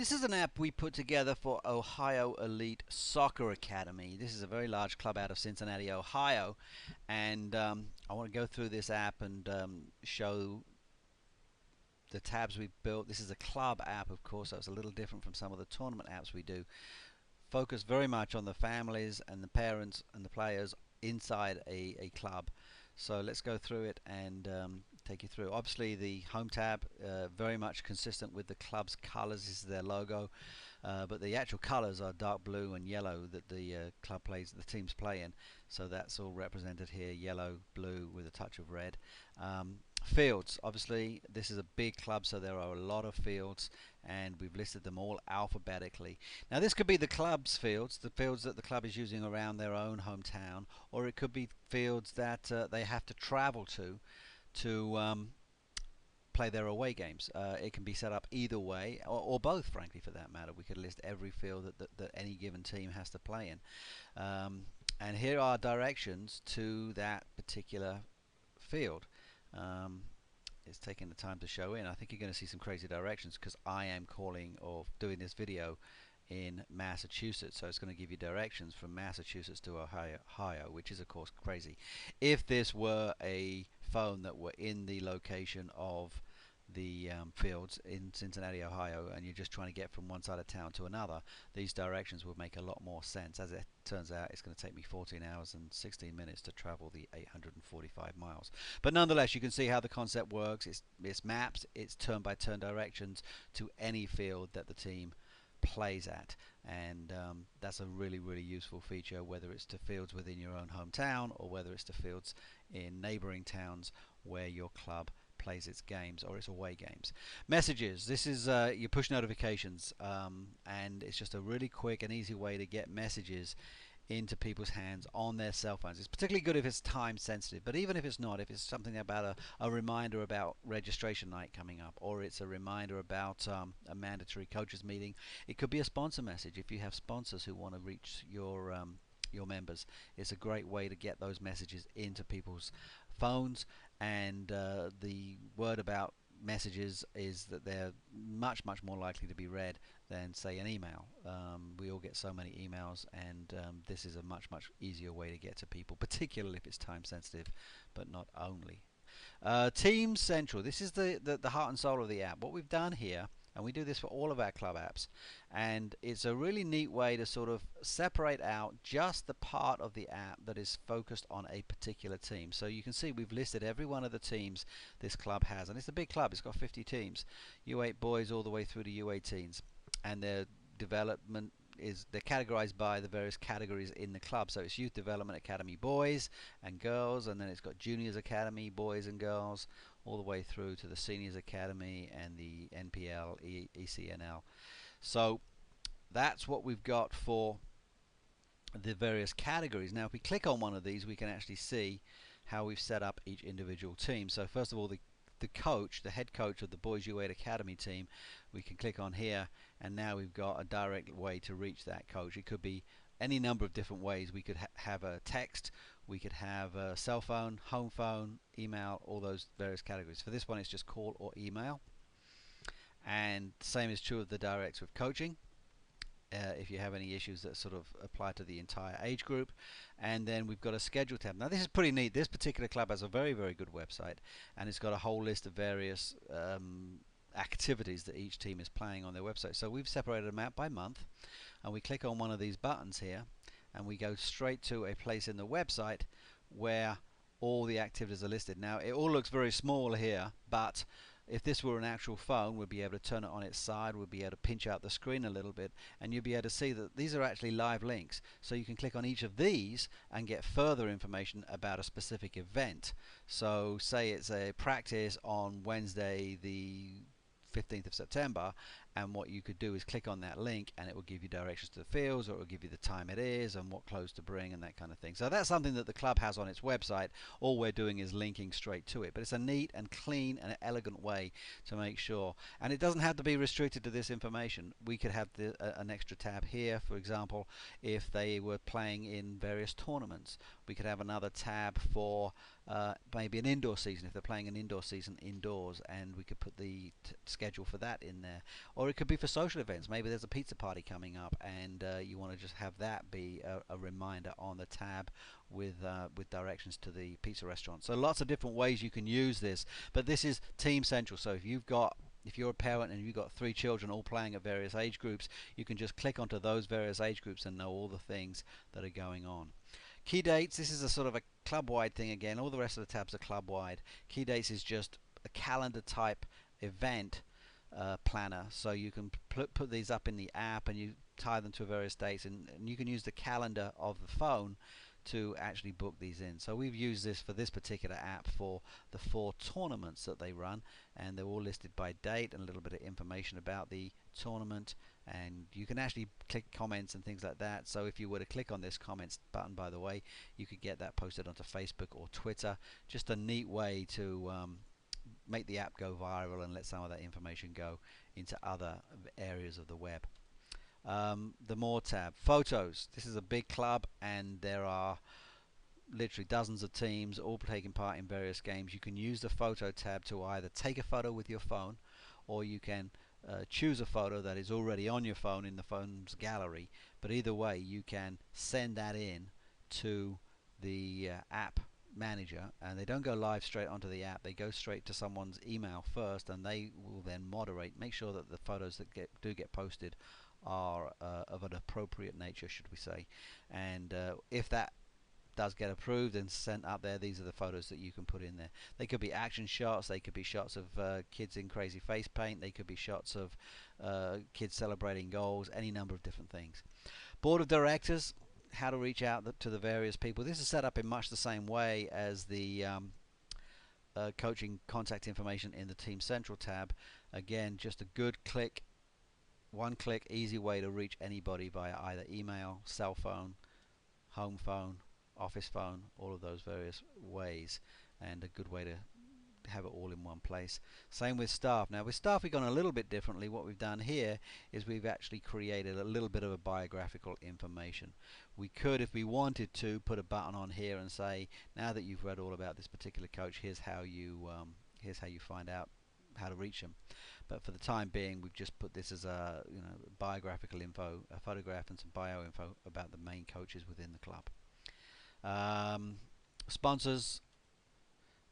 This is an app we put together for Ohio Elite Soccer Academy. This is a very large club out of Cincinnati, Ohio, and I want to go through this app and show the tabs we've built. This is a club app, of course, so it's a little different from some of the tournament apps we do. Focus very much on the families and the parents and the players inside a club. So let's go through it and take you through. Obviously, the home tab very much consistent with the club's colors. This is their logo, but the actual colors are dark blue and yellow that the the teams play in. So that's all represented here: yellow, blue, with a touch of red. Fields, obviously this is a big club, so there are a lot of fields, and we've listed them all alphabetically. Now this could be the club's fields, the fields that the club is using around their own hometown, or it could be fields that they have to travel to play their away games. It can be set up either way, or both, frankly, for that matter. We could list every field that any given team has to play in. And here are directions to that particular field. It's taking the time to show in. I think you're going to see some crazy directions because I am calling or doing this video in Massachusetts, so it's going to give you directions from Massachusetts to Ohio, which is of course crazy. If this were a phone that were in the location of the fields in Cincinnati, Ohio, and you're just trying to get from one side of town to another, these directions would make a lot more sense. As it turns out, it's going to take me 14 hours and 16 minutes to travel the 845 miles. But nonetheless, you can see how the concept works. It's maps, it's turn-by-turn directions to any field that the team plays at, and that's a really useful feature, whether it's to fields within your own hometown or whether it's to fields in neighboring towns where your club plays its games or its away games. Messages, this is your push notifications, and it's just a really quick and easy way to get messages into people's hands on their cell phones. It's particularly good if it's time sensitive, but even if it's not, if it's something about a reminder about registration night coming up, or it's a reminder about a mandatory coaches meeting, it could be a sponsor message. If you have sponsors who want to reach your members, it's a great way to get those messages into people's phones. And the word about messages is that they're much more likely to be read than, say, an email. We all get so many emails, and this is a much easier way to get to people, particularly if it's time sensitive, but not only. Team Central, this is the heart and soul of the app. What we've done here, and we do this for all of our club apps, and it's a really neat way to sort of separate out just the part of the app that is focused on a particular team. So you can see we've listed every one of the teams this club has, and it's a big club. It's got 50 teams, U8 boys all the way through to U18s, and their development is, they're categorized by the various categories in the club. So it's Youth Development Academy boys and girls, and then it's got Juniors Academy boys and girls, all the way through to the Seniors Academy and the NPL, ECNL. So that's what we've got for the various categories. Now if we click on one of these, we can actually see how we've set up each individual team. So first of all, the coach, the head coach of the Boys U8 Academy team, we can click on here, and now we've got a direct way to reach that coach. It could be any number of different ways. We could have a text, we could have a cell phone, home phone, email, all those various categories. For this one, it's just call or email. And the same is true of the directs with coaching. If you have any issues that sort of apply to the entire age group. And then we've got a schedule tab. Now this is pretty neat. This particular club has a very good website, and it's got a whole list of various activities that each team is playing on their website. So we've separated them out by month, and we click on one of these buttons here, and we go straight to a place in the website where all the activities are listed. Now it all looks very small here, but if this were an actual phone, we'd be able to turn it on its side, we'd be able to pinch out the screen a little bit, and you'll be able to see that these are actually live links. So you can click on each of these and get further information about a specific event. So say it's a practice on Wednesday the 15th of September, and what you could do is click on that link, and it will give you directions to the fields, or it will give you the time it is and what clothes to bring and that kind of thing. So that's something that the club has on its website. All we're doing is linking straight to it, but it's a neat and clean and elegant way to make sure, and it doesn't have to be restricted to this information. We could have an extra tab here, for example, if they were playing in various tournaments. We could have another tab for maybe an indoor season, if they're playing an indoor season indoors, and we could put the schedule for that in there. Or it could be for social events. Maybe there's a pizza party coming up, and you want to just have that be a reminder on the tab with directions to the pizza restaurant. So lots of different ways you can use this, but this is Team Central. So if you're a parent and you've got 3 children all playing at various age groups, you can just click onto those various age groups and know all the things that are going on. Key dates, this is a sort of a club-wide thing again. All the rest of the tabs are club-wide. Key dates is just a calendar type event planner, so you can put these up in the app and you tie them to various dates, and you can use the calendar of the phone to actually book these in. So we've used this for this particular app for the 4 tournaments that they run, and they're all listed by date and a little bit of information about the tournament, and you can actually click comments and things like that. So if you were to click on this comments button, by the way, you could get that posted onto Facebook or Twitter. Just a neat way to make the app go viral and let some of that information go into other areas of the web. The More tab, photos. This is a big club, and there are literally dozens of teams all taking part in various games. You can use the photo tab to either take a photo with your phone, or you can choose a photo that is already on your phone in the phone's gallery. But either way, you can send that in to the app manager, and they don't go live straight onto the app. They go straight to someone's email first, and they will then moderate, make sure that the photos that do get posted are of an appropriate nature, should we say. And if that does get approved and sent up there, these are the photos that you can put in there. They could be action shots, they could be shots of kids in crazy face paint, they could be shots of kids celebrating goals, any number of different things. Board of directors, how to reach out to the various people. This is set up in much the same way as the coaching contact information in the Team Central tab. Again, just a good click, one click, easy way to reach anybody via either email, cell phone, home phone, office phone, all of those various ways, and a good way to have it all in one place. Same with staff. Now with staff we've gone a little bit differently. What we've done here is we've actually created a little bit of a biographical information. We could, if we wanted to, put a button on here and say, now that you've read all about this particular coach, here's how you find out how to reach them. But for the time being, we've just put this as a biographical info, a photograph and some bio info about the main coaches within the club. Sponsors.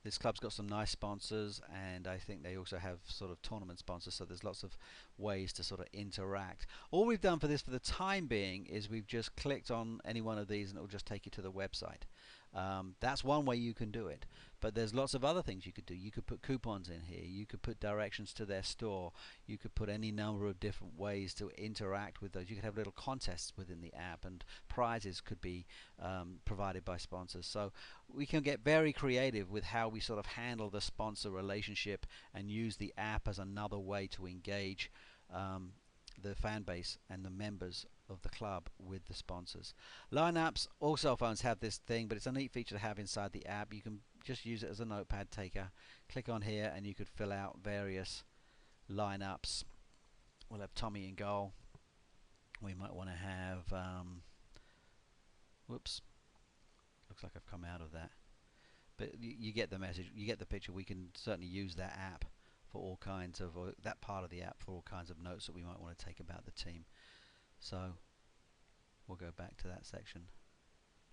This club's got some nice sponsors, and I think they also have sort of tournament sponsors, so there's lots of ways to sort of interact. All we've done for this for the time being is we've just clicked on any one of these and it will just take you to the website. That's one way you can do it, but there's lots of other things you could do. You could put coupons in here, you could put directions to their store, you could put any number of different ways to interact with those. You could have little contests within the app, and prizes could be provided by sponsors. So we can get very creative with how we sort of handle the sponsor relationship and use the app as another way to engage the fan base and the members of the club with the sponsors. Lineups, all cell phones have this thing, but it's a neat feature to have inside the app. You can just use it as a notepad taker. Click on here and you could fill out various lineups. We'll have Tommy in goal. We might want to have whoops, looks like I've come out of that, but you get the message, you get the picture. We can certainly use that app for all kinds of, or that part of the app for all kinds of notes that we might want to take about the team. So we'll go back to that section.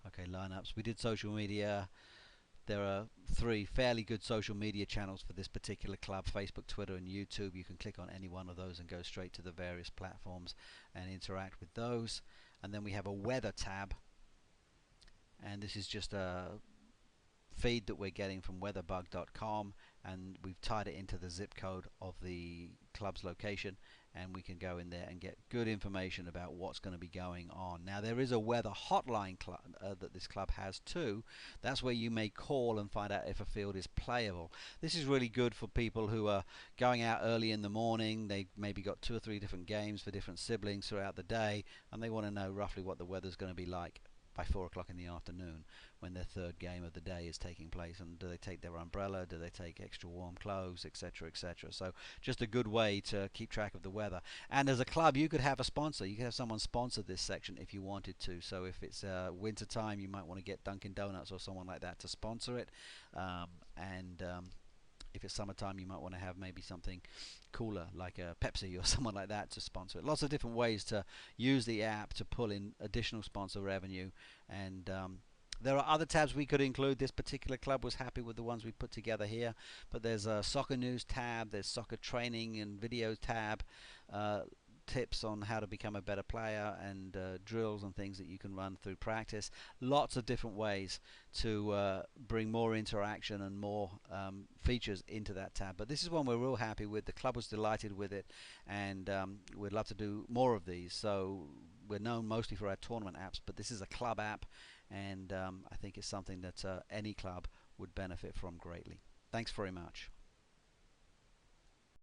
Okay, lineups. We did social media. There are 3 fairly good social media channels for this particular club: Facebook, Twitter and YouTube. You can click on any one of those and go straight to the various platforms and interact with those. And then we have a weather tab, and this is just a feed that we're getting from weatherbug.com, and we've tied it into the zip code of the club's location, and we can go in there and get good information about what's going to be going on. Now there is a weather hotline that this club has too. That's where you may call and find out if a field is playable. This is really good for people who are going out early in the morning. They maybe got 2 or 3 different games for different siblings throughout the day, and they want to know roughly what the weather's going to be like by 4 o'clock in the afternoon when their 3rd game of the day is taking place. And do they take their umbrella, do they take extra warm clothes, etc., etc. So just a good way to keep track of the weather. And as a club, you could have a sponsor. You could have someone sponsor this section if you wanted to. So if it's winter time, you might want to get Dunkin' Donuts or someone like that to sponsor it, and If it's summertime, you might want to have maybe something cooler like a Pepsi or someone like that to sponsor it. Lots of different ways to use the app to pull in additional sponsor revenue. And there are other tabs we could include. This particular club was happy with the ones we put together here, but there's a soccer news tab, there's soccer training and video tab, tips on how to become a better player, and drills and things that you can run through practice. Lots of different ways to bring more interaction and more features into that tab. But this is one we're real happy with. The club was delighted with it, and we'd love to do more of these. So we're known mostly for our tournament apps, but this is a club app, and I think it's something that any club would benefit from greatly. Thanks very much.